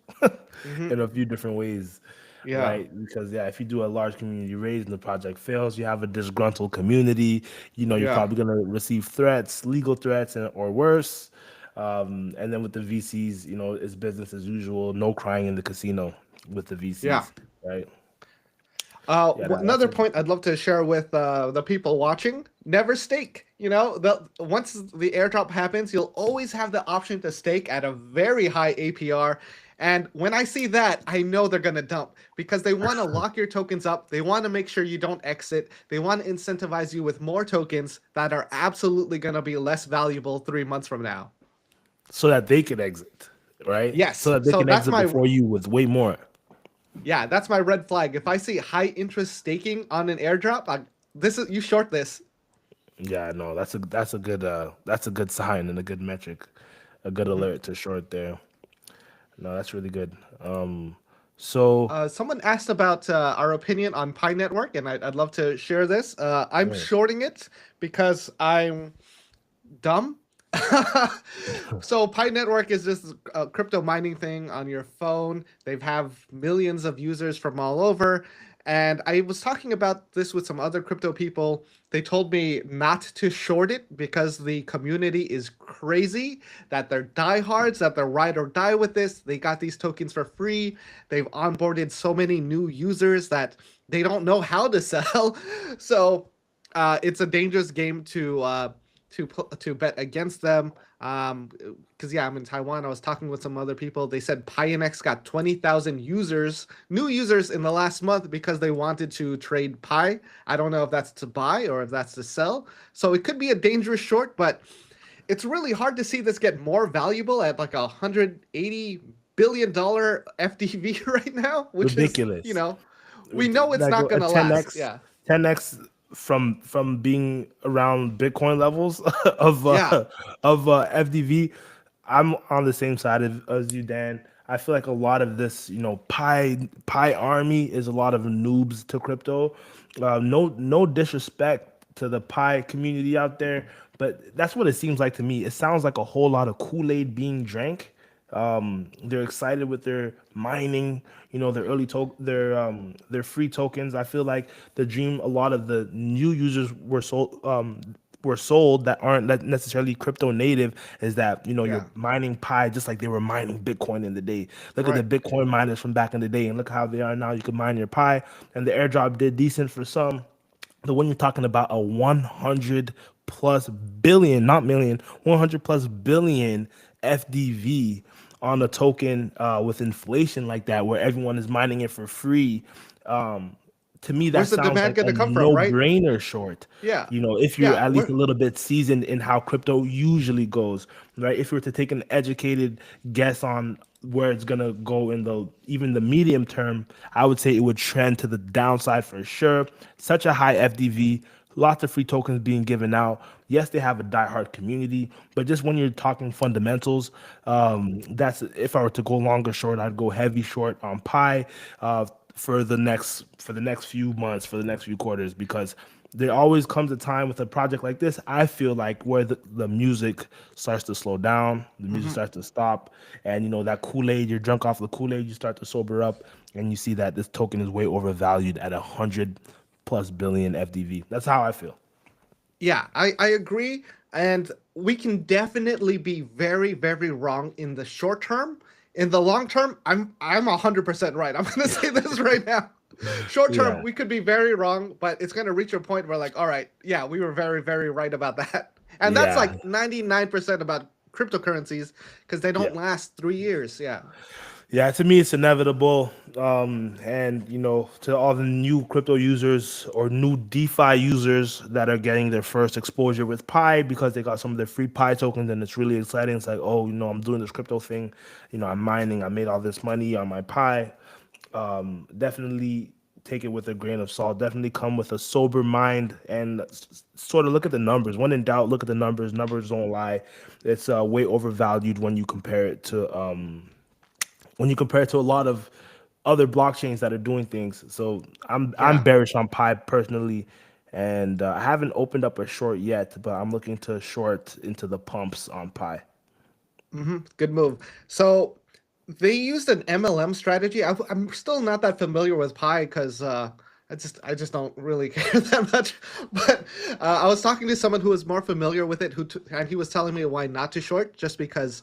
Hmm. in a few different ways, Yeah. right? Because yeah, if you do a large community raise and the project fails, you have a disgruntled community. You're Yeah. probably gonna receive threats, legal threats, or worse. And then with the VCs, it's business as usual. No crying in the casino with the Yeah. VCs, right? Yeah, that's Another point I'd love to share with the people watching: never stake. Once the airdrop happens, you'll always have the option to stake at a very high APR. And when I see that, I know they're gonna dump because they want to lock your tokens up. They want to make sure you don't exit. They want to incentivize you with more tokens that are absolutely gonna be less valuable 3 months from now. so that they can exit, right? So Yes, that they so can that's exit my before you with way more. yeah, that's my red flag. If I see high interest staking on an airdrop, this is you short this. Yeah, no, that's a good sign and a good metric, a good Mhm. alert to short there. No, that's really good. So Someone asked about our opinion on Pi Network, and I'd love to share this. I'm mm, shorting it because I'm dumb. So Pi Network is just a crypto mining thing on your phone. They have millions of users from all over. And I was talking about this with some other crypto people. They told me not to short it because the community is crazy, that they're diehards, that they're ride or die with this. They got these tokens for free. They've onboarded so many new users that they don't know how to sell. So it's a dangerous game to bet against them. Because yeah, I'm in Taiwan. I was talking with some other people. They said Pionex got 20,000 users, new users in the last month because they wanted to trade Pi. I don't know if that's to buy or if that's to sell. So it could be a dangerous short, but it's really hard to see this get more valuable at like $180 billion FDV right now, which is, ridiculous. we know it's Like not a gonna last. 10x, Yeah. 10x from being around Bitcoin levels of Yeah. FDV. I'm on the same side as you, Dan. I feel like a lot of this, Pi army is a lot of noobs to crypto. No disrespect to the Pi community out there, but that's what it seems like to me. It sounds like a whole lot of Kool-Aid being drank. They're excited with their mining, their free tokens. I feel like the dream, a lot of the new users were sold that aren't necessarily crypto native, is that you're Yeah. mining Pi just like they were mining Bitcoin in the day. Look at the Right. Bitcoin miners from back in the day and look how they are now. You can mine your Pi, and the airdrop did decent for some. But when you're talking about a 100 plus billion, not million, 100 plus billion FDV on a token with inflation like that, where everyone is mining it for free, um, to me that Where's the sounds demand like going a to come from, right? no-brainer short. Yeah. If you're Yeah. at least Where a little bit seasoned in how crypto usually goes, right? If you were to take an educated guess on where it's gonna go in the even the medium term, I would say it would trend to the downside for sure. Such a high FDV, lots of free tokens being given out. Yes, they have a diehard community, but just when you're talking fundamentals, that's if I were to go longer short, I'd go heavy short on Pi for the next few months, for the next few quarters, because there always comes a time with a project like this, I feel like, where the music starts to slow down, the music Hmm. starts to stop, and that Kool-Aid, you're drunk off the Kool-Aid, you start to sober up, and you see that this token is way overvalued at 100+ billion FDV. That's how I feel. Yeah, I agree. And we can definitely be very, very wrong in the short term. In the long term, I'm 100% right. I'm gonna say this right now. Short term, Yeah, we could be very wrong, but it's gonna reach a point where like, all right, yeah, we were very, very right about that. And that's yeah, like 99% about cryptocurrencies because they yeah. don't last 3 years. Yeah. Yeah, to me, it's inevitable. And to all the new crypto users or new DeFi users that are getting their first exposure with Pi because they got some of their free Pi tokens, and it's really exciting. It's like, oh, I'm doing this crypto thing. I'm mining. I made all this money on my Pi. Definitely take it with a grain of salt. Definitely come with a sober mind and sort of look at the numbers. When in doubt, look at the numbers. Numbers don't lie. It's way overvalued when you compare it to a lot of other blockchains that are doing things. So I'm Yeah. bearish on Pi personally, and I haven't opened up a short yet, but I'm looking to short into the pumps on Pi. Good move. So they used an MLM strategy. I'm still not that familiar with Pi because I just don't really care that much. But I was talking to someone who was more familiar with it, and he was telling me why not to short, just because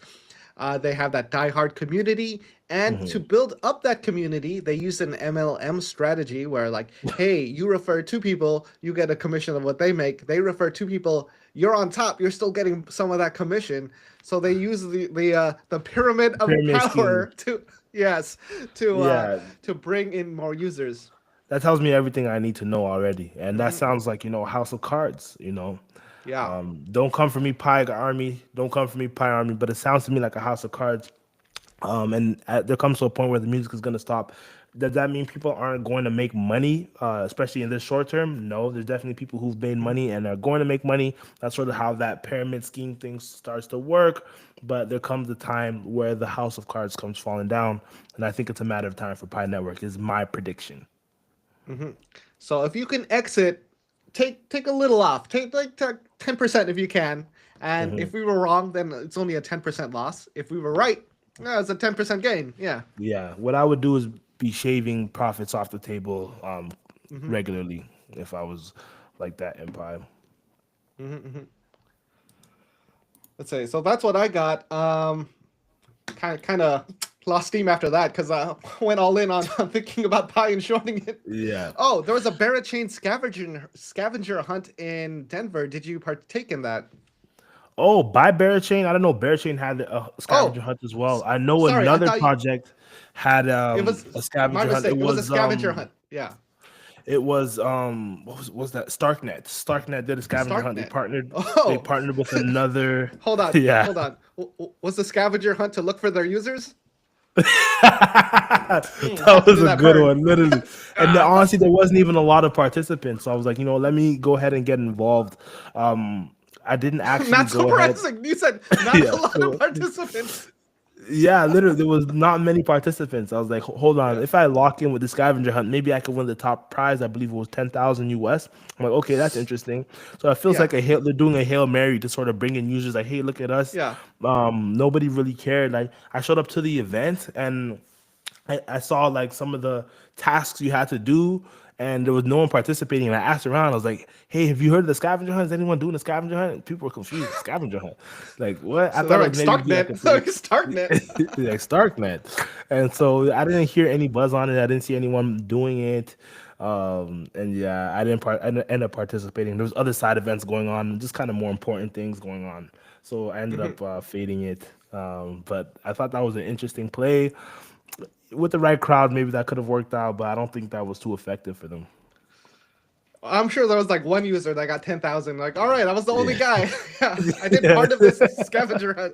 they have that diehard community, and to Hmm. build up that community, they use an MLM strategy where, like, hey, you refer two people, you get a commission of what they make. They refer two people, you're on top, you're still getting some of that commission. So they use the pyramid of Pyramid scheme. power to yes to uh, Yeah, to bring in more users. that tells me everything I need to know already, and that Hmm. sounds like House of Cards. Yeah. Don't come for me, Pi Army. Don't come for me, Pi Army. But it sounds to me like a House of Cards. There comes to a point where the music is going to stop. Does that mean people aren't going to make money, especially in this short term? No, there's definitely people who've made Mhm. money and are going to make money. That's sort of how that pyramid scheme thing starts to work. But there comes a time where the house of cards comes falling down, and I think it's a matter of time for Pi Network. Is my prediction. Mhm. So if you can exit, take a little off. Take like 10% if you can. And Hmm. if we were wrong, then it's only a 10% loss. If we were right, it's a 10% gain. Yeah. Yeah, what I would do is be shaving profits off the table Hmm. regularly if I was like that in Pi. Hmm. Let's say so. That's what I got. Kind of lost steam after that because I went all in on thinking about Pi and shorting it. Yeah. Oh, there was a Berachain scavenger hunt in Denver. Did you partake in that? Oh, by Berachain. I don't know. Berachain had a scavenger Oh, hunt as well. I know sorry. I another thought you, project had it was a my scavenger hunt. mistake. It was a scavenger hunt. Yeah. It was what was that? Starknet. Starknet did a scavenger hunt. Starknet. They Oh, partnered with another. hold on. Yeah. Hold on. Was the scavenger hunt to look for their users? That Had to was do a that good part. one, literally. And honestly, there wasn't even a lot of participants. So I was like, let me go ahead and get involved. I didn't actually Not go ahead. surprising. You said not a Yeah. lot of So participants. yeah, literally, there was not many participants. I was like, Hold on, Yeah. if I lock in with the scavenger hunt, maybe I could win the top prize. I believe it was 10,000 US. I'm like, okay, that's interesting. So it feels Yeah. like they're doing a hail mary to sort of bring in users. Like, hey, look at us. Yeah. Nobody really cared. Like, I showed up to the event and I saw like some of the tasks you had to do, and there was no one participating. And I asked around, I was like, "Hey, have you heard of the scavenger hunt? Is anyone doing the scavenger hunt?" And people were confused. Scavenger hunt, like what? I So they're thought it like was maybe be like Starknet. a So big, it's Starknet. like Starknet, and so I didn't hear any buzz on it. I didn't see anyone doing it. And yeah, I didn't end up participating. There was other side events going on, just kind of more important things going on. So I ended Mhm. up fading it. But I thought that was an interesting play with the right crowd, maybe that could have worked out, but I don't think that was too effective for them. I'm sure there was like one user that got 10,000. Like, all right, I was the only Yeah. guy. Yeah, I did Yeah. part of this scavenger hunt.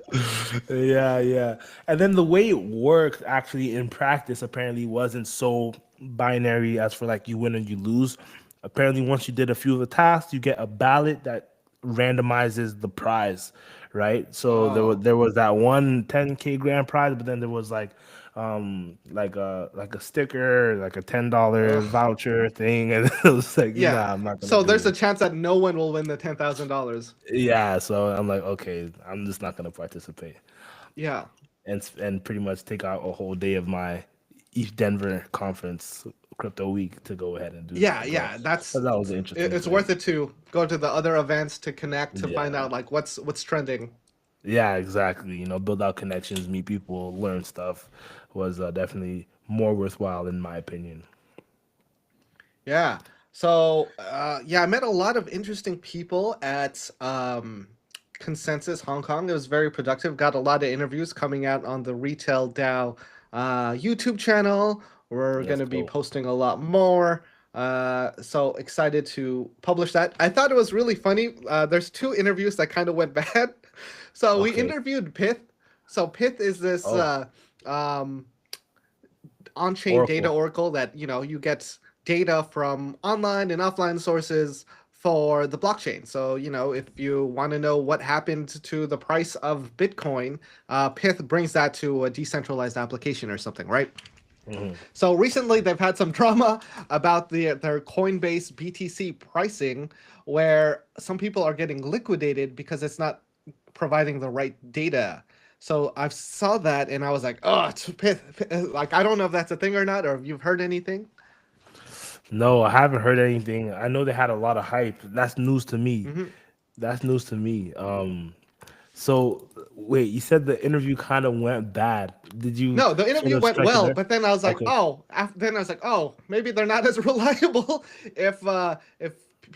Yeah, yeah. And then the way it worked actually in practice apparently wasn't so binary as for like you win and you lose. Apparently, once you did a few of the tasks, you get a ballot that randomizes the prize, right? So Oh, there was that one 10K grand prize, but then there was like a sticker, like a $10 ugh. voucher thing, and it was like, Yeah. nah, I'm not gonna So do there's a this. chance that no one will win the $10,000. Yeah, so I'm like, okay, I'm just not gonna participate. Yeah. And pretty much take out a whole day of my ETH Denver conference crypto week to go ahead and do Yeah, that. But yeah. That's that was an interesting it's play. worth it to go to the other events to connect to find Yeah. out like what's trending. Yeah, exactly. Build out connections, meet people, learn stuff was definitely more worthwhile in my opinion. Yeah. So, yeah, I met a lot of interesting people at Consensus Hong Kong. It was very productive. Got a lot of interviews coming out on the Retail DAO YouTube channel. We're going That's to be dope. posting a lot more. So excited to publish that. I thought it was really funny. There's two interviews that kind of went bad. So we Okay. interviewed Pith. So Pith is this Oh, um, on-chain data Oracle. oracle that you get data from online and offline sources for the blockchain. So if you want to know what happened to the price of Bitcoin, Pith brings that to a decentralized application or something, right? Hmm. So recently they've had some drama about their Coinbase BTC pricing, where some people are getting liquidated because it's not providing the right data. So I saw that and I was like, oh, like I don't know if that's a thing or not, or if you've heard anything. No, I haven't heard anything. I know they had a lot of hype. That's news to me. Hmm. That's news to me. So wait, you said the interview kind of went bad. Did you No, the sort interview of went strike a well, nerve? but then I was like, Okay. oh, then I was like, oh, maybe they're not as reliable if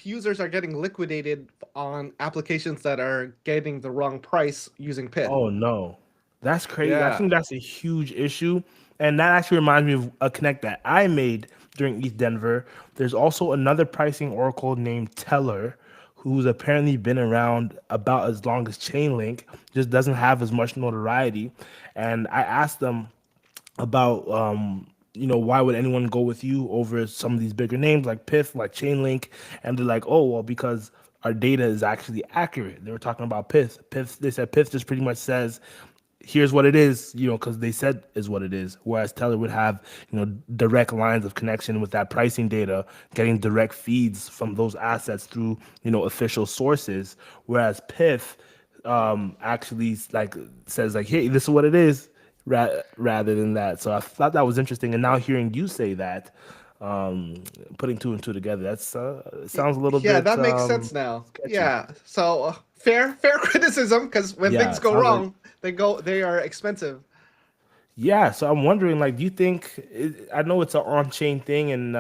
users are getting liquidated on applications that are getting the wrong price using Pith. Oh no, that's crazy. I Yeah. think that's a huge issue, and that actually reminds me of a connect that I made during ETH Denver. There's also another pricing oracle named Teller, who's apparently been around about as long as Chainlink, just doesn't have as much notoriety. And I asked them about why would anyone go with you over some of these bigger names like Piff, like Chainlink, and they're like, oh well, because our data is actually accurate. They were talking about Piff. Piff, they said Piff just pretty much says, here's what it is, because they said is what it is. Whereas Teller would have, direct lines of connection with that pricing data, getting direct feeds from those assets through, official sources. Whereas Piff actually like says like, hey, this is what it is, rather than that. So I thought that was interesting. And now hearing you say that, um, putting two and two together, that's it sounds a little Yeah, bit that makes sense now. sketchy. Yeah. So fair criticism, because when Yeah, things it go sounds like. wrong, they are expensive. Yeah, so I'm wondering, like, do you think I know it's an on-chain thing and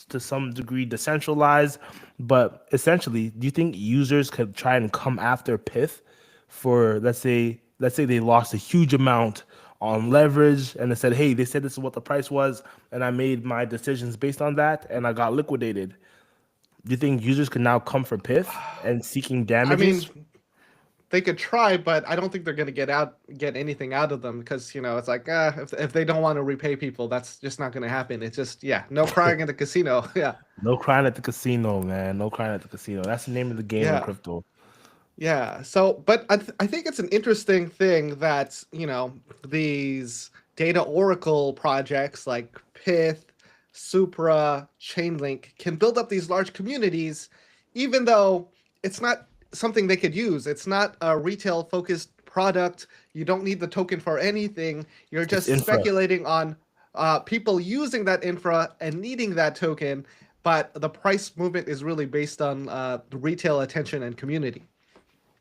to some degree decentralized, but essentially, do you think users could try and come after Pith for, let's say they lost a huge amount on leverage and they said, hey, they said this is what the price was, and I made my decisions based on that, and I got liquidated. Do you think users can now come for Pith and seeking I mean, damages? they could try, but I don't think they're gonna get anything out of them, because it's like if they don't want to repay people, that's just not gonna happen. It's just, yeah, no crying in the casino. Yeah. No crying at the casino, man. No crying at the casino. That's the name of the game in Yeah. crypto. Yeah. So, but I think it's an interesting thing that, these data oracle projects like Pith, Supra, Chainlink can build up these large communities, even though it's not something they could use. It's not a retail focused product. You don't need the token for anything. You're It's just infra. speculating on people using that infra and needing that token. But the price movement is really based on retail attention and community.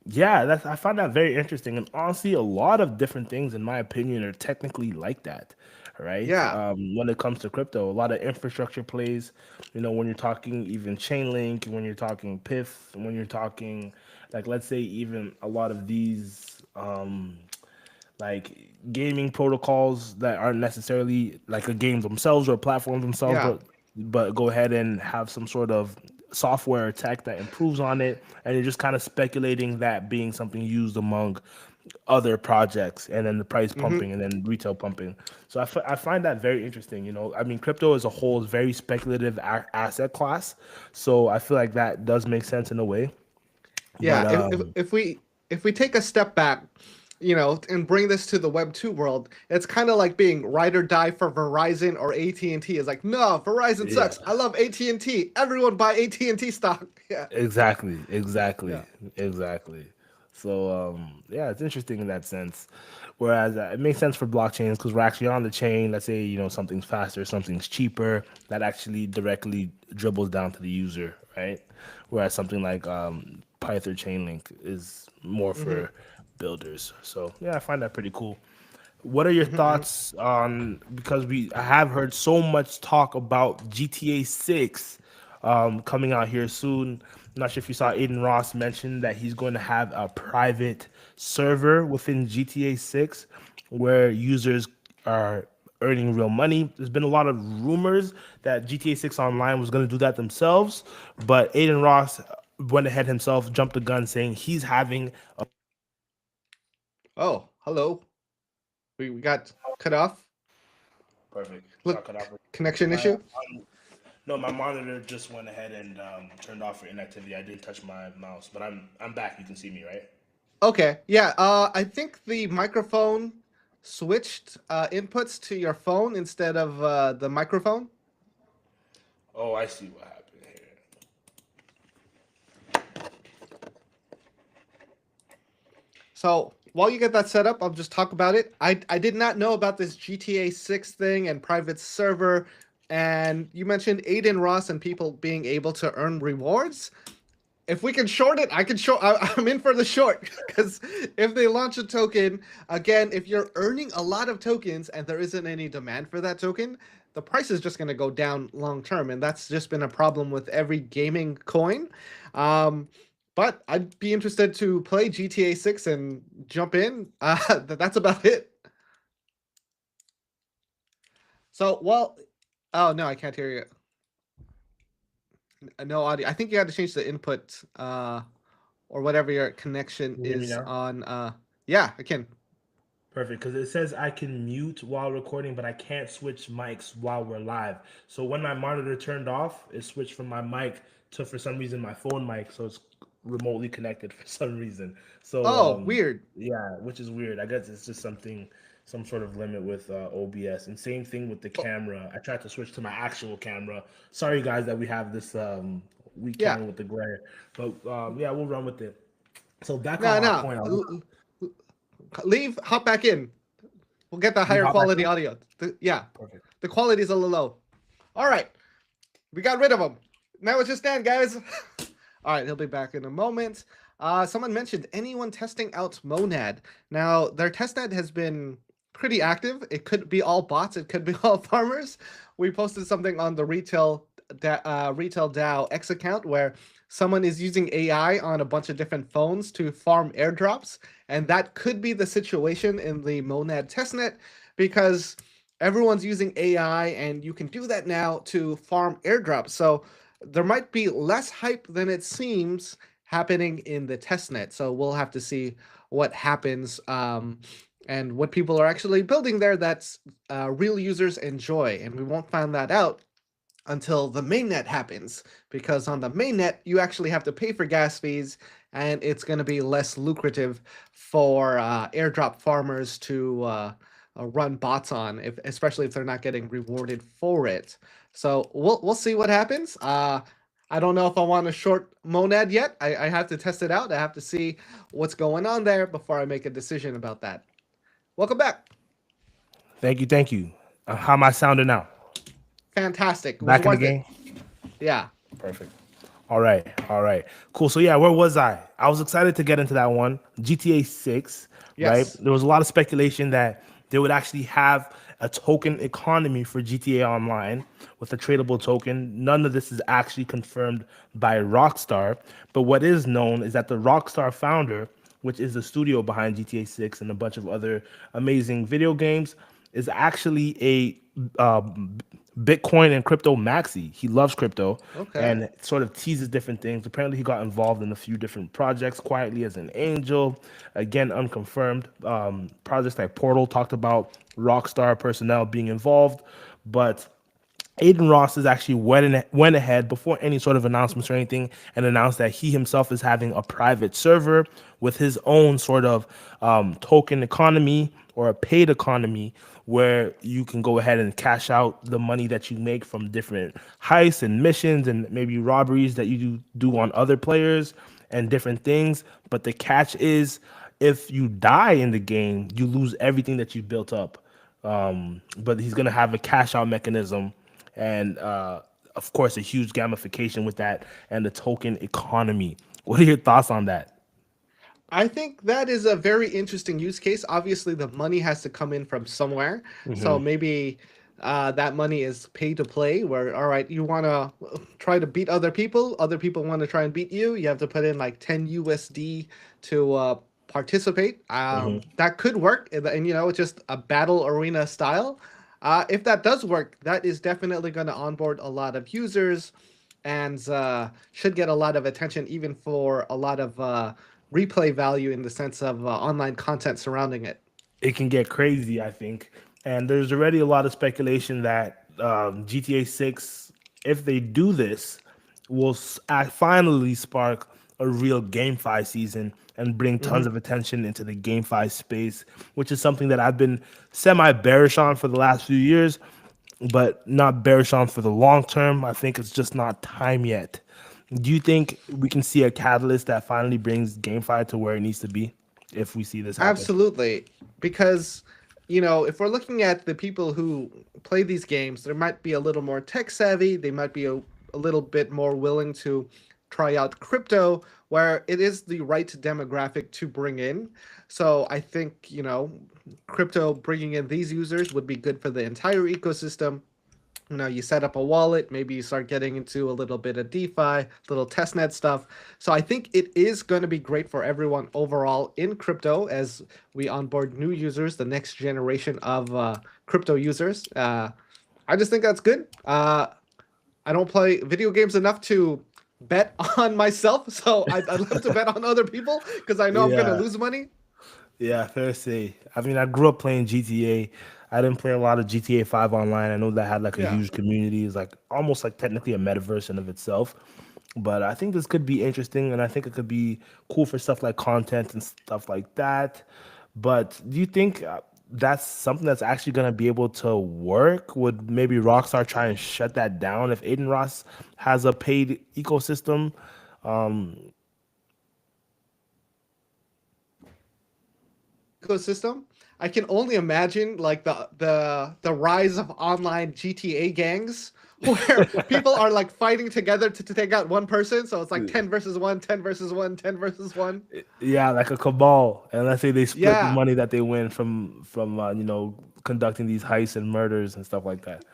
Yeah, I find that very interesting. And honestly, a lot of different things, in my opinion, are technically like that, right? Yeah. When it comes to crypto, a lot of infrastructure plays, when you're talking even Chainlink, when you're talking PIF, when you're talking, like, let's say, even a lot of these, like gaming protocols that aren't necessarily like a game themselves or platforms themselves, Yeah. but but go ahead and have some sort of software or tech that improves on it, and you're just kind of speculating that being something used among other projects, and then the price Hmm. pumping and then retail pumping. So I find that very interesting. I mean, crypto as a whole is very speculative asset class, so I feel like that does make sense in a way. But Yeah, if we take a step back, and bring this to the Web 2 world, it's kind of like being ride or die for Verizon or AT&T. It's like, no, Verizon yeah, sucks. I love AT&T. Everyone buy AT&T stock. Yeah. exactly, exactly, Yeah. exactly. So yeah, it's interesting in that sense. Whereas it makes sense for blockchains because we're actually on the chain. Let's say something's faster, something's cheaper. That actually directly dribbles down to the user, right? Whereas something like Python Chainlink is more Hmm. for builders. So yeah, I find that pretty cool. What are your Hmm. thoughts on, because I have heard so much talk about GTA 6 coming out here soon. I'm not sure if you saw Aiden Ross mention that he's going to have a private server within GTA 6 where users are earning real money. There's been a lot of rumors that GTA 6 Online was going to do that themselves, but Aiden Ross went ahead himself, jumped the gun, saying he's having a Oh, hello. We got cut off. perfect. Got cut off. Look, connection My issue. No, my monitor just went ahead and turned off for inactivity. I didn't touch my mouse, but I'm back. You can see me, right? Okay, yeah. I think the microphone switched inputs to your phone instead of the microphone. Oh, I see what happened here. So while you get that set up, I'll just talk about it. I did not know about this GTA 6 thing and private server. And you mentioned Aiden Ross and people being able to earn rewards. If we can short it, I can short. I'm in for the short because if they launch a token again, if you're earning a lot of tokens and there isn't any demand for that token, the price is just going to go down long term, and that's just been a problem with every gaming coin. Um, but I'd be interested to play GTA 6 and jump in. That's about it. So, well, oh no, I can't hear you. No audio. I think you had to change the input. Or whatever your connection Can you hear me is now? on. Yeah, I can. Perfect, because it says I can mute while recording, but I can't switch mics while we're live. So when my monitor turned off, it switched from my mic to, for some reason, my phone mic, so it's remotely connected for some reason. So Oh, weird. yeah, which is weird. I guess it's just something, some sort of limit with OBS. And same thing with the Oh, camera. I tried to switch to my actual camera. Sorry guys that we have this weak yeah. camera with the glare, but yeah, we'll run with it. So back on No, our no. point, Leave. Hop back in. We'll get the leave higher hop back quality in. audio. Yeah, Perfect. the quality's a little low. All right, we got rid of him. Now it's just Dan, guys. All right, he'll be back in a moment. Someone mentioned anyone testing out Monad. Now, their testnet has been pretty active. It could be all bots. It could be all farmers. We posted something on the retail DAO X account where someone is using AI on a bunch of different phones to farm airdrops, and that could be the situation in the Monad testnet because everyone's using AI, and you can do that now to farm airdrops. So there might be less hype than it seems happening in the testnet. So we'll have to see what happens and what people are actually building there that's real users enjoy. And we won't find that out until the mainnet happens, because on the mainnet you actually have to pay for gas fees, and it's going to be less lucrative for airdrop farmers to run bots on, especially if they're not getting rewarded for it. So we'll see what happens. I don't know if I want to short Monad yet. I have to test it out. I have to see what's going on there before I make a decision about that. Welcome back. Thank you, thank you. How am I sounding now? Fantastic. It was Back in the worth it. game? Yeah. Perfect. All right, all right. Cool. So yeah, where was I? I was excited to get into that one. GTA 6, right? Yes. There was a lot of speculation that they would actually have a token economy for GTA Online with a tradable token. None of this is actually confirmed by Rockstar, but what is known is that the Rockstar founder, which is the studio behind GTA 6 and a bunch of other amazing video games, is actually a Bitcoin and crypto maxi. He loves crypto Okay. and sort of teases different things. Apparently, he got involved in a few different projects quietly as an angel. Again, unconfirmed. Projects like Portal talked about Rockstar personnel being involved, but Aiden Ross is actually went ahead before any sort of announcements or anything and announced that he himself is having a private server with his own sort of token economy or a paid economy where you can go ahead and cash out the money that you make from different heists and missions and maybe robberies that you do on other players and different things. But the catch is if you die in the game, you lose everything that you built up. But he's gonna have a cash out mechanism and of course a huge gamification with that and the token economy. What are your thoughts on that? I think that is a very interesting use case. Obviously, the money has to come in from somewhere. So Hmm. maybe that money is pay to play, where, all right, you want to try to beat other people want to try and beat you. You have to put in like 10 USD to participate. Hmm. That could work. And, it's just a battle arena style. If that does work, that is definitely going to onboard a lot of users and should get a lot of attention, even for a lot of replay value in the sense of online content surrounding it. It can get crazy, I think. And there's already a lot of speculation that GTA 6, if they do this, will finally spark a real GameFi season and bring tons Hmm. of attention into the GameFi space, which is something that I've been semi bearish on for the last few years, but not bearish on for the long term. I think it's just not time yet. Do you think we can see a catalyst that finally brings GameFi to where it needs to be if we see this happen? Absolutely, because if we're looking at the people who play these games, there might be a little more tech savvy. They might be a little bit more willing to try out crypto, where it is the right demographic to bring in. So I think crypto bringing in these users would be good for the entire ecosystem. You set up a wallet, maybe you start getting into a little bit of DeFi, little testnet stuff. So I think it is going to be great for everyone overall in crypto as we onboard new users, the next generation of crypto users. I just think that's good. I don't play video games enough to bet on myself, so I'd love to bet on other people because I know I'm going to Yeah, lose money. yeah, fair to say. I mean, I grew up playing GTA. I didn't play a lot of GTA 5 online. I know that had like a Yeah. huge community. It's like almost like technically a metaverse in of itself. But I think this could be interesting and I think it could be cool for stuff like content and stuff like that. But do you think that's something that's actually going to be able to work? Would maybe Rockstar try and shut that down if Aiden Ross has a paid ecosystem? Um, Ecosystem. I can only imagine like the rise of online GTA gangs where people are like fighting together to take out one person. So it's like 10 versus 1, 10 versus 1, 10 versus 1. Yeah, like a cabal, and let's say they split the Yeah. money that they win from conducting these heists and murders and stuff like that.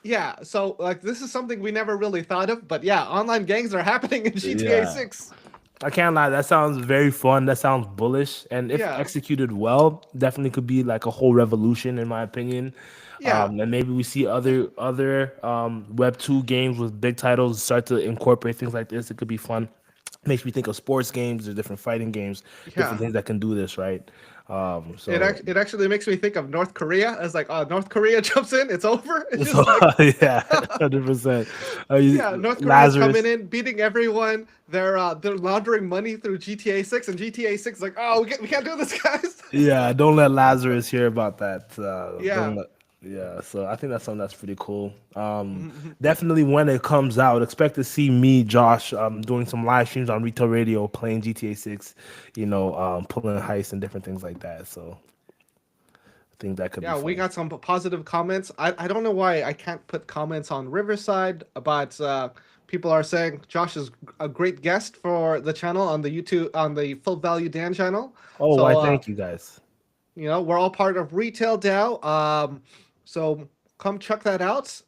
Yeah. So like this is something we never really thought of, but yeah, online gangs are happening in GTA Yeah, 6. I can't lie. That sounds very fun. That sounds bullish, and if Yeah. executed well, definitely could be like a whole revolution, in my opinion. Yeah. And maybe we see other Web 2 games with big titles start to incorporate things like this. It could be fun. Makes me think of sports games. There's different fighting games, different Yeah. things that can do this, right? It So it actually makes me think of North Korea as like, oh, North Korea jumps in, it's over. It's So just like yeah, 100%. yeah, North Korea's coming Lazarus. in, beating everyone. They're laundering money through GTA 6, and GTA 6 is like, oh, we can't do this, guys. Yeah, don't let Lazarus hear about that. Yeah. Don't let. Yeah, so I think that's something that's pretty cool. Definitely when it comes out, expect to see me, Josh, doing some live streams on Retail Radio, playing GTA 6, pulling heists and different things like that. So I think that could be Yeah, we fun. got some positive comments. I don't know why I can't put comments on Riverside, but people are saying Josh is a great guest for the channel on the YouTube on the Full Value Dan channel. Oh, So why? Thank you guys. we're all part of Retail DAO. So come check that out.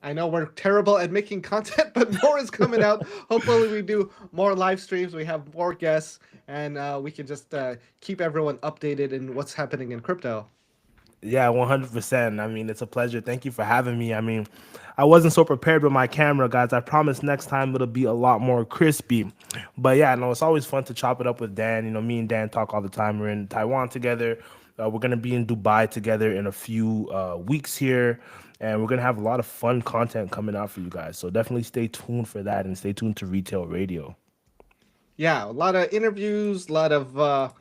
I know we're terrible at making content, but more is coming out. Hopefully, we do more live streams. We have more guests, and we can just keep everyone updated in what's happening in crypto. Yeah, 100%. I mean, it's a pleasure. Thank you for having me. I mean, I wasn't so prepared with my camera, guys. I promise next time it'll be a lot more crispy. But yeah, no, it's always fun to chop it up with Dan. You know, me and Dan talk all the time. We're in Taiwan together. We're gonna be in Dubai together in a few weeks here, and we're gonna have a lot of fun content coming out for you guys. So definitely stay tuned for that, and stay tuned to Retail Radio. Yeah, a lot of interviews, a lot of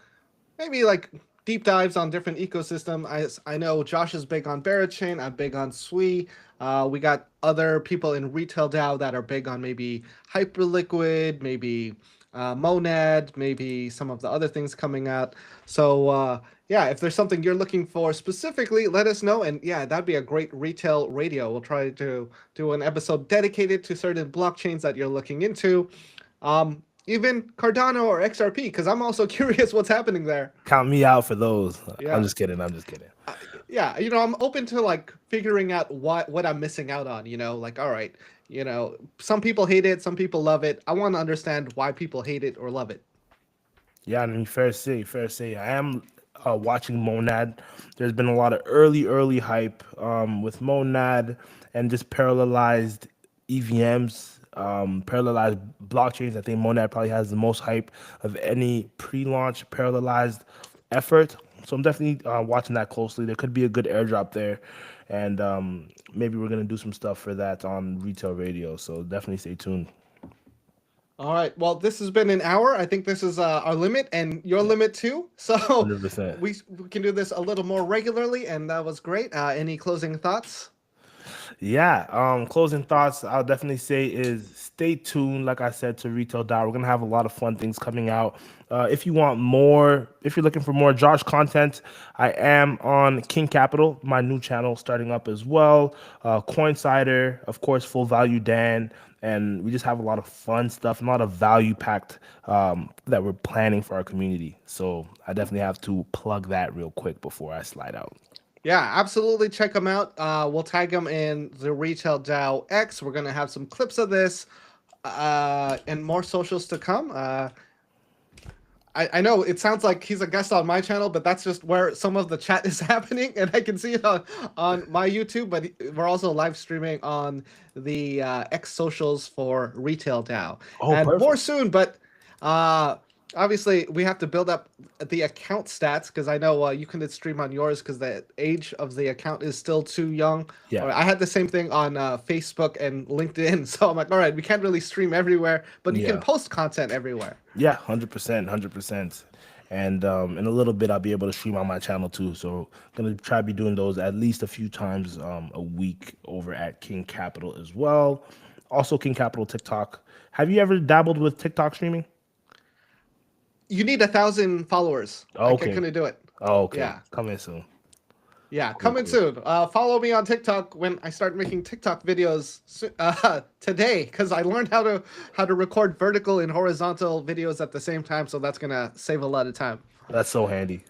maybe like deep dives on different ecosystem. I know Josh is big on Berachain. I'm big on Sui. We got other people in retail DAO that are big on maybe Hyperliquid, maybe Monad, maybe some of the other things coming out. So yeah, if there's something you're looking for specifically, let us know. And yeah, that'd be a great retail radio. We'll try to do an episode dedicated to certain blockchains that you're looking into. Even Cardano or XRP, because I'm also curious what's happening there. Count me out for those. I'm Yeah, just kidding. I'm just kidding. uh, yeah. I'm open to like figuring out what I'm missing out on. Like all right, some people hate it, some people love it. I want to understand why people hate it or love it. Yeah, I mean, fair to say, fair to say. I am watching Monad. There's been a lot of early hype with Monad and just parallelized EVMs, parallelized blockchains. I think Monad probably has the most hype of any pre-launch parallelized effort. So I'm definitely watching that closely. There could be a good airdrop there, and maybe we're gonna do some stuff for that on retail radio. So definitely stay tuned. All right. Well, this has been an hour. I think this is our limit and your Yeah, limit too. So 100%. we can do this a little more regularly, and that was great. Any closing thoughts? Yeah, closing thoughts I'll definitely say is stay tuned, like I said, to Retail Dial. We're gonna have a lot of fun things coming out. If you want more, if you're looking for more Josh content, I am on King Capital, my new channel starting up as well. Coincider, of course, Full Value Dan, and we just have a lot of fun stuff and a lot of value packed that we're planning for our community. So I definitely have to plug that real quick before I slide out. Yeah, absolutely. Check them out. We'll tag them in the Retail DAO X. We're gonna have some clips of this, and more socials to come. I know it sounds like he's a guest on my channel, but that's just where some of the chat is happening, and I can see it on my YouTube. But we're also live streaming on the X socials for Retail DAO, Oh, and more perfect. soon. But uh, obviously, we have to build up the account stats because I know you couldn't stream on yours because the age of the account is still too young. Yeah. Or I had the same thing on Facebook and LinkedIn, so I'm like, all right, we can't really stream everywhere, but you can Yeah. post content everywhere. Yeah, 100%, 100%. And in a little bit, I'll be able to stream on my channel too. So gonna try to be doing those at least a few times a week over at King Capital as well. Also, King Capital TikTok. Have you ever dabbled with TikTok streaming? You need 1,000 followers. I Okay. couldn't do it. Oh, okay. Yeah. Coming soon. Yeah, Cool, coming cool. soon. Follow me on TikTok when I start making TikTok videos today, because I learned how to record vertical and horizontal videos at the same time. So that's gonna save a lot of time. That's so handy.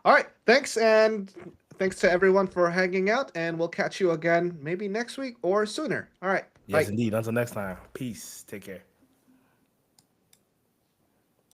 All right, thanks, and thanks to everyone for hanging out. And we'll catch you again maybe next week or sooner. All right, Yes, bye. indeed. Until next time. Peace. Take care.